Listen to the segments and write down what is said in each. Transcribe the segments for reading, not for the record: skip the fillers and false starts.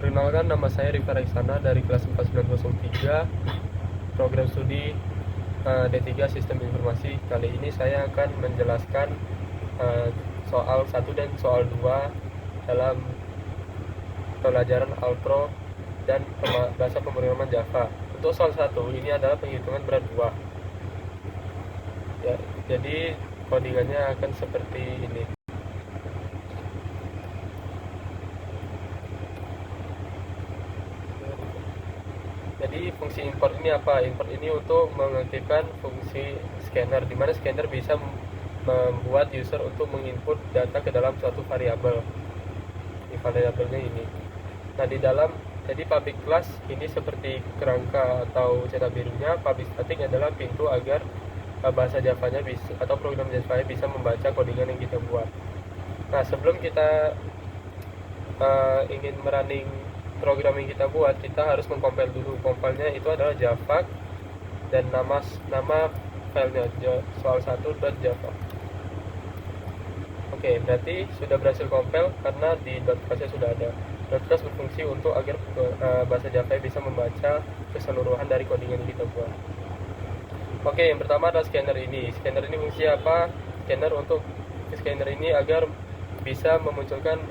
Perkenalkan, nama saya Rifka Raisana dari kelas 4903 program studi D3 Sistem Informasi. Kali ini saya akan menjelaskan soal 1 dan soal 2 dalam pelajaran Alpro dan bahasa pemrograman Java. Untuk soal 1 ini adalah penghitungan berat buah. Ya, jadi codingannya akan seperti ini. Jadi fungsi import ini apa? Import ini untuk mengaktifkan fungsi scanner, di mana scanner bisa membuat user untuk menginput data ke dalam suatu variabel. Di variabelnya ini. Nah, di dalam jadi public class ini seperti kerangka atau cetak birunya, public static adalah pintu agar bahasa Java-nya bisa atau program Java bisa membaca codingan yang kita buat. Nah, sebelum kita ingin merunning program yang kita buat, kita harus mengcompile dulu. Compile-nya itu adalah java dan nama filenya soal 1.java. Oke, berarti sudah berhasil compile karena di .class sudah ada. .class berfungsi untuk agar bahasa Java bisa membaca keseluruhan dari codingan yang kita buat. Oke, yang pertama adalah scanner ini. Scanner ini fungsi apa? Scanner ini agar bisa memunculkan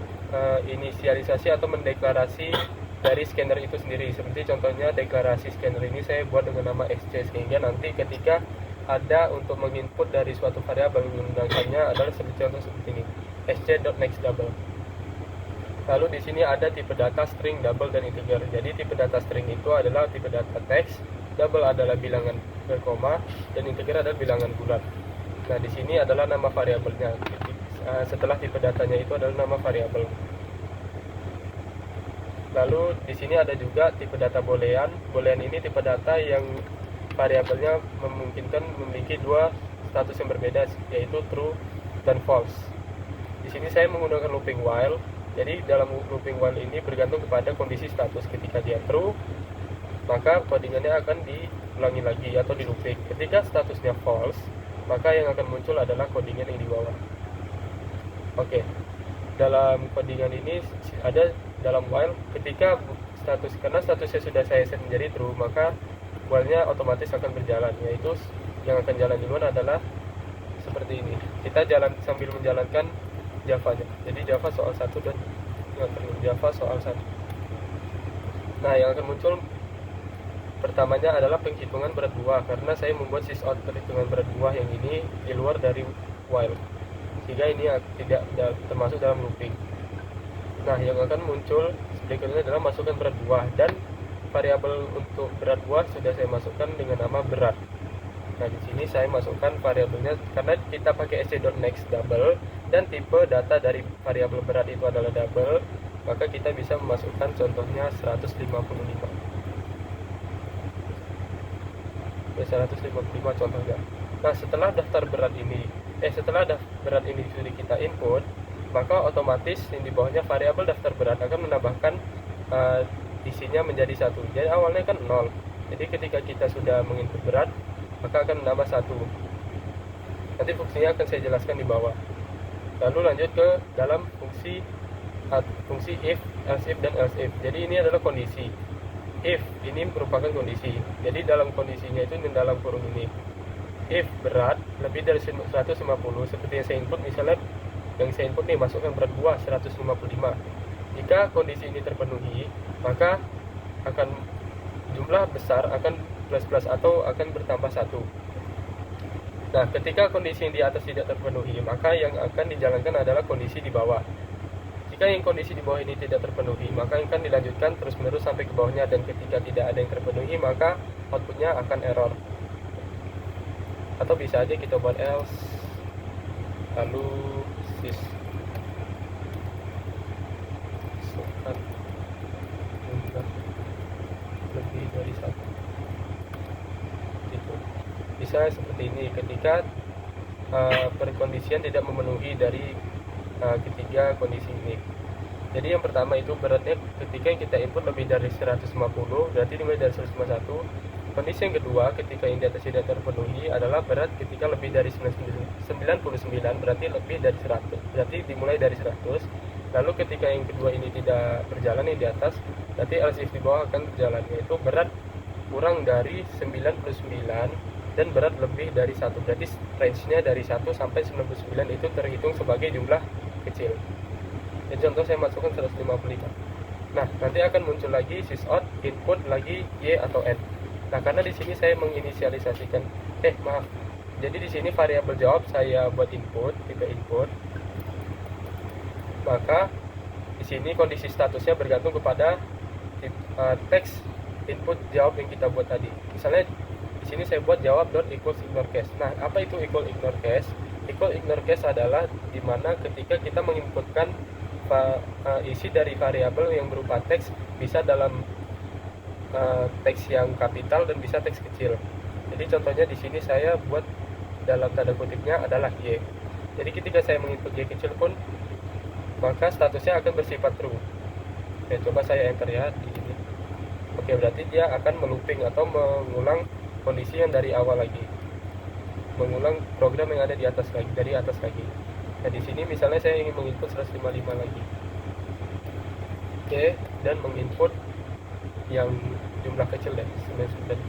inisialisasi atau mendeklarasi dari scanner itu sendiri. Seperti contohnya deklarasi scanner ini saya buat dengan nama xc, sehingga nanti ketika ada untuk menginput dari suatu variabel menggunakannya adalah contoh seperti ini, xc.nextDouble. Lalu di sini ada tipe data string, double, dan integer. Jadi tipe data string itu adalah tipe data teks, double adalah bilangan berkoma, dan integer adalah bilangan bulat. Nah, di sini adalah nama variabelnya. Setelah tipe datanya itu adalah nama variabel. Lalu di sini ada juga tipe data boolean. Boolean ini tipe data yang variabelnya memungkinkan memiliki dua status yang berbeda, yaitu true dan false. Di sini saya menggunakan looping while. Jadi dalam looping while ini bergantung kepada kondisi status. Ketika dia true, maka codingannya akan diulangi lagi atau di looping. Ketika statusnya false, maka yang akan muncul adalah codingan yang di bawah. Oke, dalam codingan ini ada dalam while, ketika karena statusnya sudah saya set menjadi true, maka while-nya otomatis akan berjalan, yaitu yang akan jalan duluan adalah seperti ini. Kita jalan sambil menjalankan Java-nya. Jadi Java soal 1 dan Java soal 1. Nah, yang akan muncul pertamanya adalah penghitungan berat buah, karena saya membuat sysout perhitungan berat buah yang ini di luar dari while, sehingga ini tidak termasuk dalam looping. Nah, yang akan muncul berikutnya adalah masukkan berat buah, dan variabel untuk berat buah sudah saya masukkan dengan nama berat. Nah, di sini saya masukkan variabelnya karena kita pakai xc.nextDouble dan tipe data dari variabel berat itu adalah double, maka kita bisa memasukkan contohnya 155. 155 contohnya. Nah, setelah berat ini sudah kita input, maka otomatis yang di bawahnya variabel daftar berat akan menambahkan isinya menjadi 1. Jadi awalnya kan 0. Jadi ketika kita sudah menginput berat, maka akan menambah 1. Nanti fungsinya akan saya jelaskan di bawah. Lalu lanjut ke dalam fungsi if, else if, dan else if. Jadi ini adalah kondisi. If ini merupakan kondisi. Jadi dalam kondisinya itu di dalam kurung ini. If berat lebih dari 150, seperti yang saya input, misalnya yang saya input nih, masukkan berat buah 155. Jika kondisi ini terpenuhi, maka akan jumlah besar akan plus atau akan bertambah 1. Nah, ketika kondisi yang di atas tidak terpenuhi, maka yang akan dijalankan adalah kondisi di bawah. Jika yang kondisi di bawah ini tidak terpenuhi, maka akan dilanjutkan terus-menerus sampai ke bawahnya, dan ketika tidak ada yang terpenuhi, maka outputnya akan error. Atau bisa aja kita buat else, lalu sys lebih dari 1. Gitu. Bisa seperti ini ketika perkondisian tidak memenuhi dari ketiga kondisi ini. Jadi yang pertama itu beratnya ketika yang kita input lebih dari 150, berarti dimulai dari 151. Kondisi yang kedua, ketika yang di atas tidak terpenuhi, adalah berat ketika lebih dari 99, berarti lebih dari 100, berarti dimulai dari 100. Lalu ketika yang kedua ini tidak berjalan yang di atas, nanti else if di bawah akan berjalan, yaitu berat kurang dari 99 dan berat lebih dari 1. Jadi range-nya dari 1 sampai 99 itu terhitung sebagai jumlah kecil. Jadi contoh saya masukkan 155. Nah, nanti akan muncul lagi sysout input lagi y atau n. Nah, karena di sini saya menginisialisasikan jadi di sini variabel jawab saya buat input, tipe input. Maka di sini kondisi statusnya bergantung kepada teks input jawab yang kita buat tadi. Misalnya di sini saya buat jawab dot equals ignore case. Nah, apa itu equal ignore case? Equal ignore case adalah dimana ketika kita menginputkan isi dari variabel yang berupa teks, bisa dalam teks yang kapital dan bisa teks kecil. Jadi contohnya di sini saya buat dalam tanda kutipnya adalah y. Jadi ketika saya menginput y kecil pun, maka statusnya akan bersifat true. Oke, coba saya enter ya di sini. Oke, berarti dia akan melooping atau mengulang kondisi yang dari awal lagi, mengulang program yang ada di atas lagi, dari atas lagi. Nah, di sini misalnya saya ingin menginput 155 lagi. Oke, dan menginput yang jumlah kecil deh, 99.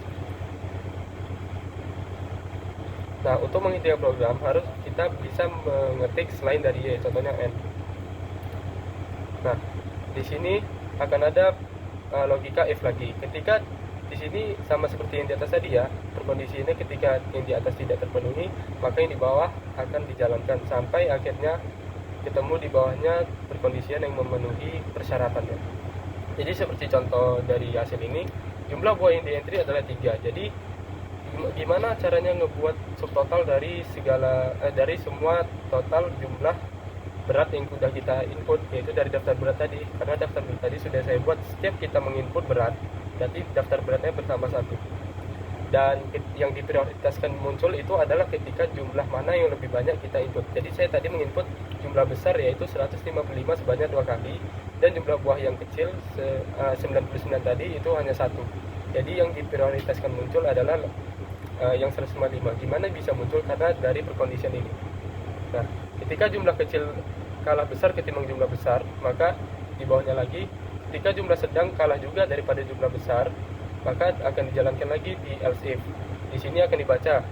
Nah, untuk mengintikan program harus kita bisa mengetik selain dari y, contohnya n. Nah, di sini akan ada logika if lagi. Ketika di sini sama seperti yang di atas tadi ya, berkondisi ini ketika yang di atas tidak terpenuhi, maka yang di bawah akan dijalankan sampai akhirnya ketemu di bawahnya perkondisian yang memenuhi persyaratannya. Jadi seperti contoh dari hasil ini, jumlah buah yang di entry adalah 3. Jadi gimana caranya ngebuat subtotal dari dari semua total jumlah berat yang sudah kita input, yaitu dari daftar berat tadi. Karena daftar berat tadi sudah saya buat, setiap kita menginput berat, berarti daftar beratnya bertambah 1. Dan yang diprioritaskan muncul itu adalah ketika jumlah mana yang lebih banyak kita input. Jadi saya tadi menginput jumlah besar yaitu 155 sebanyak 2 kali, dan jumlah buah yang kecil 99 tadi itu hanya 1. Jadi yang diprioritaskan muncul adalah yang 155. Gimana bisa muncul? Karena dari perkondisian ini. Nah, ketika jumlah kecil kalah besar ketimbang jumlah besar, maka di bawahnya lagi, ketika jumlah sedang kalah juga daripada jumlah besar, maka akan dijalankan lagi di else if. Di sini akan dibaca,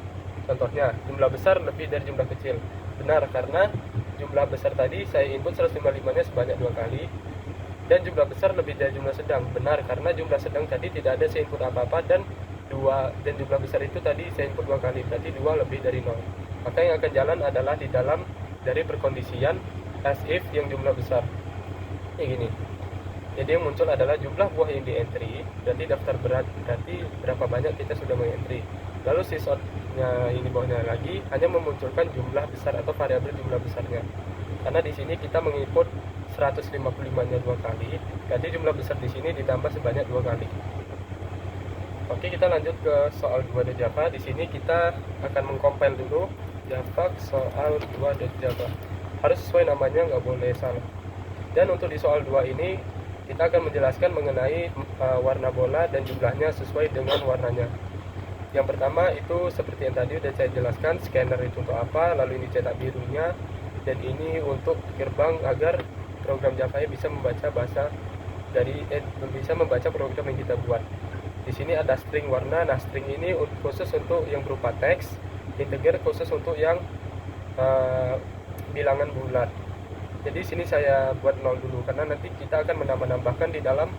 contohnya jumlah besar lebih dari jumlah kecil. Benar, karena jumlah besar tadi saya input 155-nya sebanyak 2 kali, dan jumlah besar lebih dari jumlah sedang. Benar, karena jumlah sedang tadi tidak ada saya input apa-apa, dan jumlah besar itu tadi saya input 2 kali, berarti 2 lebih dari 0. Maka yang akan jalan adalah di dalam dari perkondisian as if yang jumlah besar. Kayak gini. Jadi yang muncul adalah jumlah buah yang di entry, berarti daftar berat, berarti berapa banyak kita sudah mengentry. Lalu sysout-nya ini bawahnya lagi hanya memunculkan jumlah besar atau variabel jumlah besarnya. Karena di sini kita menginput 155-nya 2 kali, berarti jumlah besar di sini ditambah sebanyak 2 kali. Oke, kita lanjut ke soal 2 dari Java. Di sini kita akan mengcompile dulu Java soal 2 dari Java. Harus sesuai namanya, nggak boleh salah. Dan untuk di soal 2 ini kita akan menjelaskan mengenai warna bola dan jumlahnya sesuai dengan warnanya. Yang pertama itu seperti yang tadi udah saya jelaskan, scanner itu untuk apa, lalu ini cetak birunya, dan ini untuk gerbang agar program Java bisa membaca bisa membaca program yang kita buat. Di sini ada string warna. Nah, string ini khusus untuk yang berupa teks, integer khusus untuk yang bilangan bulat. Jadi sini saya buat 0 dulu karena nanti kita akan menambah-nambahkan di dalam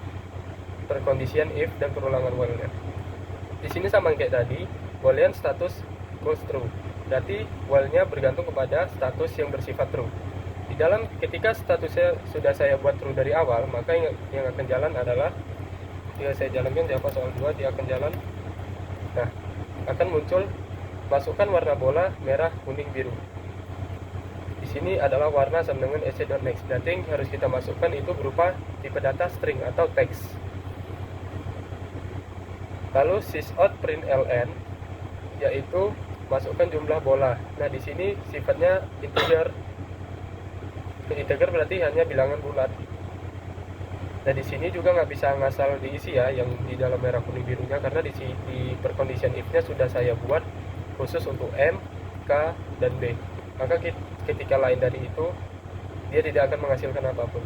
perkondisian if dan perulangan while-nya. Di sini sama kayak tadi, boolean status equals true. Berarti while-nya bergantung kepada status yang bersifat true. Di dalam ketika statusnya sudah saya buat true dari awal, maka yang akan jalan adalah jika saya jalankan Java soal 2, dia akan jalan. Nah, akan muncul masukkan warna bola merah, kuning, biru. Di sini adalah warna sama dengan ec.next. Berarti yang harus kita masukkan itu berupa tipe data string atau teks. Lalu sysout println yaitu masukkan jumlah bola. Nah, di sini sifatnya integer. Integer berarti hanya bilangan bulat. Nah, di sini juga nggak bisa ngasal diisi ya yang di dalam merah kuning birunya, karena di perkondisian if-nya sudah saya buat khusus untuk M, K, dan B. Maka ketika lain dari itu dia tidak akan menghasilkan apapun.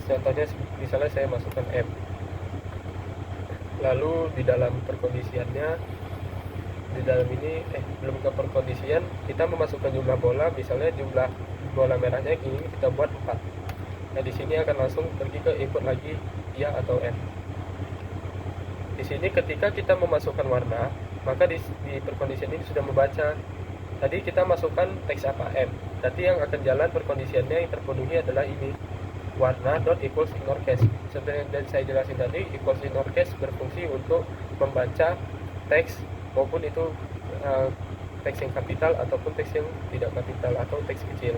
Contohnya misalnya saya masukkan M, lalu di dalam perkondisiannya, di dalam ini belum ke perkondisian, kita memasukkan jumlah bola, misalnya jumlah bola merahnya ini kita buat 4. Nah di sini akan langsung pergi ke input lagi ya atau N. Di sini ketika kita memasukkan warna, maka di perkondisian ini sudah membaca. Tadi kita masukkan teks apa M, berarti yang akan jalan perkondisiannya yang terpenuhi adalah ini, warna dot equals ignore cache. Seperti yang saya jelasin tadi, equals ignore cache berfungsi untuk membaca teks, maupun itu teks yang kapital ataupun teks yang tidak kapital atau teks kecil.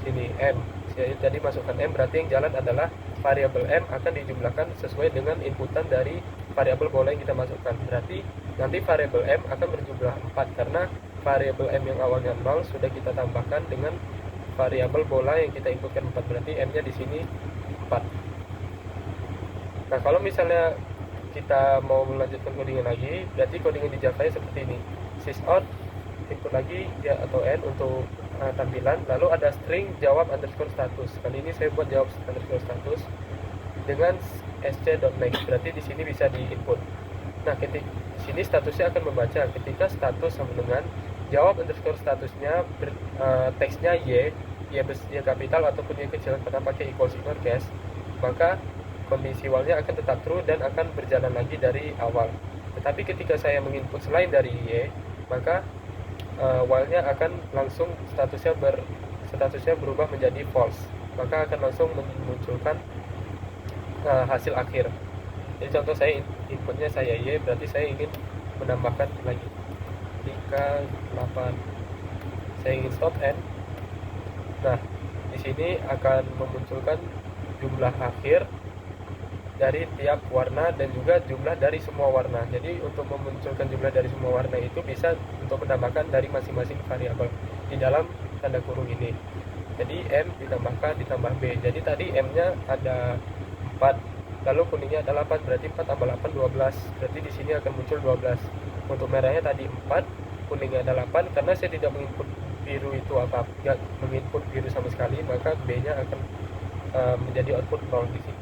Sini M, jadi masukkan M, berarti yang jalan adalah variabel M akan dijumlahkan sesuai dengan inputan dari variabel bola yang kita masukkan. Berarti nanti variabel M akan berjumlah 4 karena variabel M yang awalnya 0 sudah kita tambahkan dengan variabel bola yang kita inputkan 4, berarti M-nya di sini 4. Nah, kalau misalnya kita mau melanjutkan codingan lagi, berarti codingan di Java seperti ini. Sysout input lagi ya atau N untuk tampilan, lalu ada string jawab underscore status. Kali ini saya buat jawab underscore status dengan sc.next, berarti di sini bisa di input. Nah, ketika sini statusnya akan membaca ketika status sama dengan jawab underscore statusnya teksnya y kapital ataupun y kecil karena pakai equals ignore cache, maka kondisi while-nya akan tetap true dan akan berjalan lagi dari awal. Tetapi ketika saya menginput selain dari y, maka while-nya akan langsung statusnya berubah menjadi false, maka akan langsung memunculkan hasil akhir. Jadi contoh saya inputnya saya y, berarti saya ingin menambahkan lagi 3, 8, saya ingin stop n. Nah, di sini akan memunculkan jumlah akhir dari tiap warna dan juga jumlah dari semua warna. Jadi untuk memunculkan jumlah dari semua warna itu bisa untuk menambahkan dari masing-masing variabel di dalam tanda kurung ini. Jadi M ditambah B. Jadi tadi M-nya ada 4, lalu kuningnya ada 8, berarti 4 tambah 8 12. Berarti di sini akan muncul 12. Untuk merahnya tadi 4, kuningnya ada 8. Karena saya tidak menginput biru itu tidak menginput biru sama sekali, maka B-nya akan menjadi output 0 di sini.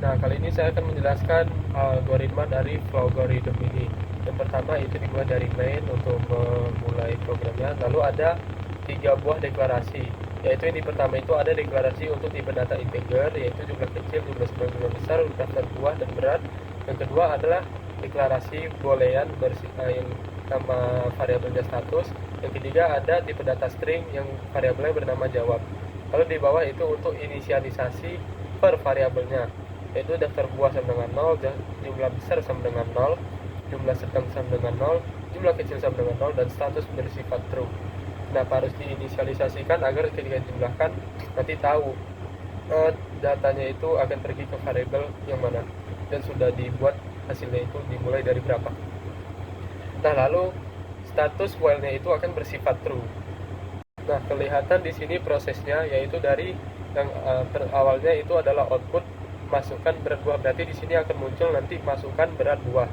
Nah, kali ini saya akan menjelaskan algoritma dari Flowgorithm ini. Yang pertama itu dimulai dari main untuk memulai programnya. Lalu ada 3 buah deklarasi, yaitu yang pertama itu ada deklarasi untuk tipe data integer, yaitu jumlah kecil, jumlah sedang, jumlah besar, daftar buah dan berat. Yang kedua adalah deklarasi boolean yang nama variabelnya status. Yang ketiga ada tipe data string yang variabelnya bernama jawab. Lalu di bawah itu untuk inisialisasi per variabelnya, yaitu daftar buah sama dengan 0, jumlah besar sama dengan 0, jumlah sedang sama dengan 0, jumlah kecil sama dengan 0, dan status bersifat true. Kenapa harus diinisialisasikan? Agar ketika dijumlahkan nanti tahu datanya itu akan pergi ke variabel yang mana dan sudah dibuat hasilnya itu dimulai dari berapa. Nah, lalu status while-nya itu akan bersifat true. Nah, kelihatan di sini prosesnya, yaitu dari yang awalnya itu adalah output masukkan berat buah, berarti di sini akan muncul nanti masukkan berat buah.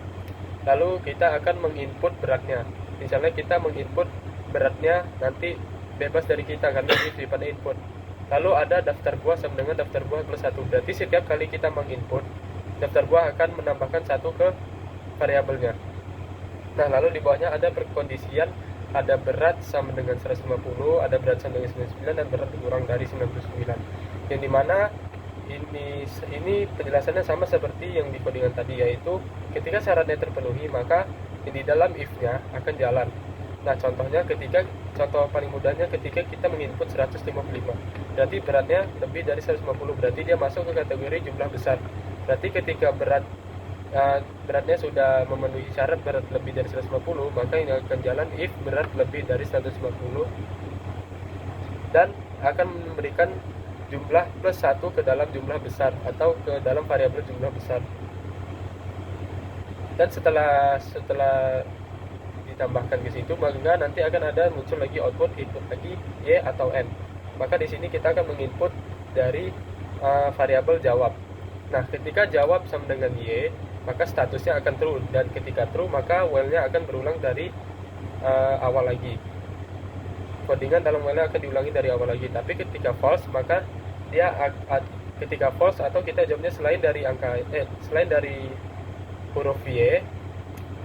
Lalu kita akan menginput beratnya. Misalnya kita menginput beratnya nanti bebas dari kita karena ini sifatnya input. Lalu ada daftar buah sama dengan daftar buah plus 1. Berarti setiap kali kita menginput, daftar buah akan menambahkan 1 ke variabelnya. Nah, lalu di bawahnya ada perkondisian, ada berat sama dengan 150, ada berat sama dengan 99, dan berat kurang dari 99. Yang dimana ini penjelasannya sama seperti yang di codingan tadi, yaitu ketika syaratnya terpenuhi maka di dalam if-nya akan jalan. Nah, contoh paling mudahnya ketika kita menginput 155, berarti beratnya lebih dari 150, berarti dia masuk ke kategori jumlah besar. Berarti ketika beratnya sudah memenuhi syarat berat lebih dari 150, maka ini akan jalan if berat lebih dari 150 dan akan memberikan jumlah plus 1 ke dalam jumlah besar atau ke dalam variabel jumlah besar. Dan setelah ditambahkan ke situ, maka nanti akan ada muncul lagi output, input lagi y atau n. Maka di sini kita akan menginput dari variabel jawab. Nah, ketika jawab sama dengan y, maka statusnya akan true, dan ketika true maka while-nya akan berulang dari awal lagi. Codingan dalam while akan diulangi dari awal lagi. Tapi ketika false maka dia ketika false atau kita jawabnya selain dari selain dari huruf Y,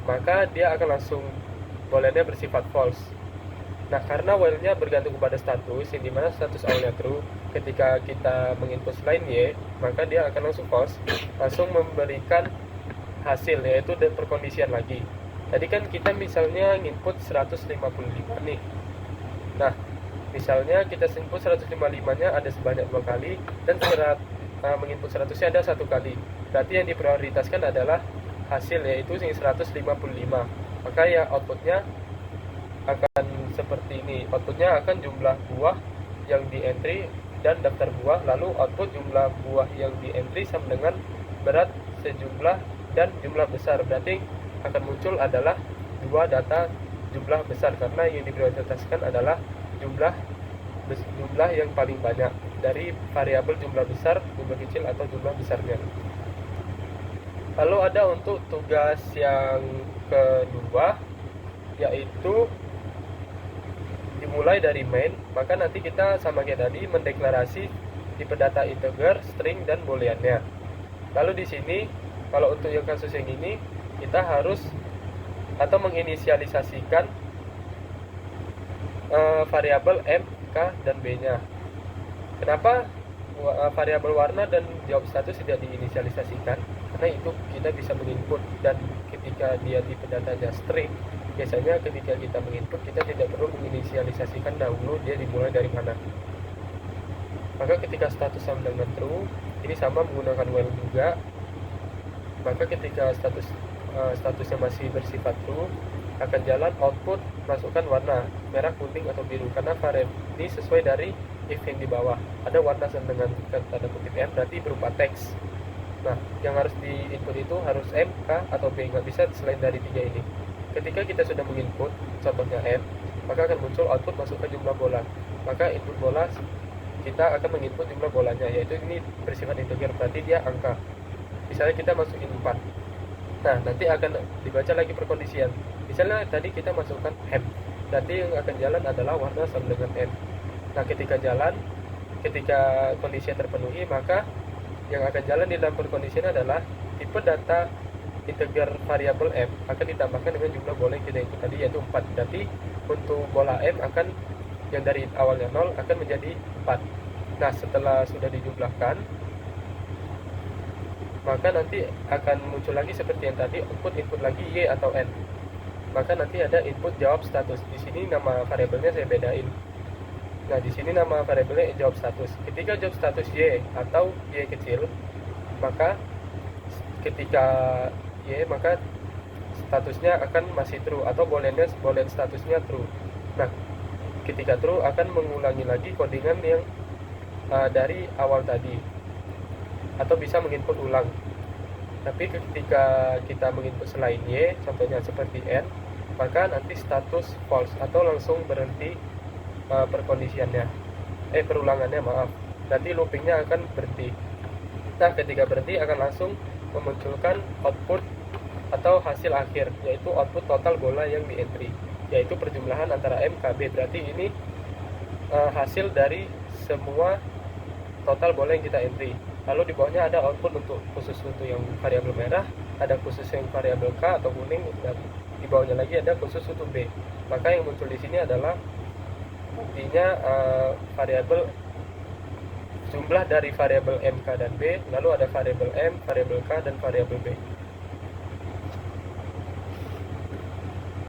maka dia akan langsung booleannya bersifat false. Nah, karena while-nya bergantung kepada status, yang dimana status awalnya true, ketika kita menginput selain Y, maka dia akan langsung false, langsung memberikan hasil, yaitu perkondisian lagi. Tadi kan kita misalnya input 155 nih. Nah, misalnya kita input 155-nya ada sebanyak 2 kali, dan menginput 100-nya ada 1 kali. Berarti yang diprioritaskan adalah hasil, yaitu 155. Maka ya outputnya akan seperti ini. Outputnya akan jumlah buah yang di entry dan daftar buah, lalu output jumlah buah yang di entry sama dengan berat sejumlah dan jumlah besar. Berarti akan muncul adalah dua data jumlah besar, karena yang diprioritaskan adalah jumlah yang paling banyak dari variabel jumlah besar, jumlah kecil, atau jumlah besarnya. Lalu ada untuk tugas yang kedua, yaitu dimulai dari main. Maka nanti kita sama kayak tadi mendeklarasi tipe data integer, string, dan booleannya. Lalu di sini kalau untuk yang kasus yang ini kita harus atau menginisialisasikan variabel M, K, dan B-nya. Kenapa variabel warna dan jawab status tidak diinisialisasikan? Karena itu kita bisa menginput, dan ketika dia tipe datanya string, biasanya ketika kita menginput kita tidak perlu menginisialisasikan dahulu dia dimulai dari mana. Maka ketika status sama dengan true, ini sama menggunakan while juga. Maka ketika statusnya masih bersifat true, akan jalan output masukkan warna merah, kuning, atau biru, karena variabel ini sesuai dari if yang di bawah. Ada warna sama dengan tanda kutip M, berarti berupa teks. Nah, yang harus di input itu harus M, K, atau B, nggak bisa selain dari 3 ini. Ketika kita sudah menginput, contohnya M, maka akan muncul output masukkan jumlah bola. Maka input bola, kita akan menginput jumlah bolanya, yaitu ini bersifat integer, berarti dia angka. Misalnya kita masukin 4. Nah, nanti akan dibaca lagi perkondisian. Misalnya tadi kita masukkan M, berarti yang akan jalan adalah warna sama dengan M. Nah, ketika kondisinya terpenuhi, maka yang akan jalan di dalam perkondisian adalah tipe data integer variabel M akan ditambahkan dengan jumlah bola yang kita input tadi, yaitu 4. Berarti untuk bola M akan yang dari awalnya 0 akan menjadi 4. Nah, setelah sudah dijumlahkan, maka nanti akan muncul lagi seperti yang tadi, input lagi Y atau N. Maka nanti ada input jawab status. Di sini nama variabelnya saya bedain. Nah, di sini nama variabelnya jawab status. Ketika jawab status Y atau Y kecil, maka ketika Y, maka statusnya akan masih true, atau boolean statusnya true. Nah, ketika true akan mengulangi lagi codingan yang dari awal tadi, atau bisa menginput ulang. Tapi ketika kita menginput selain Y, contohnya seperti N, maka nanti status false atau langsung berhenti perulangannya, maaf. Nanti loopingnya akan berhenti. Nah, ketika berhenti akan langsung memunculkan output atau hasil akhir, yaitu output total bola yang di entry, yaitu perjumlahan antara M, K, B. Berarti ini hasil dari semua total bola yang kita entry. Lalu di bawahnya ada output khusus untuk yang variabel merah, ada khusus yang variabel K atau kuning, dan di bawahnya lagi ada khusus untuk B. Maka yang muncul di sini adalah intinya variabel jumlah dari variabel M, K, dan B, lalu ada variabel M, variabel K, dan variabel B.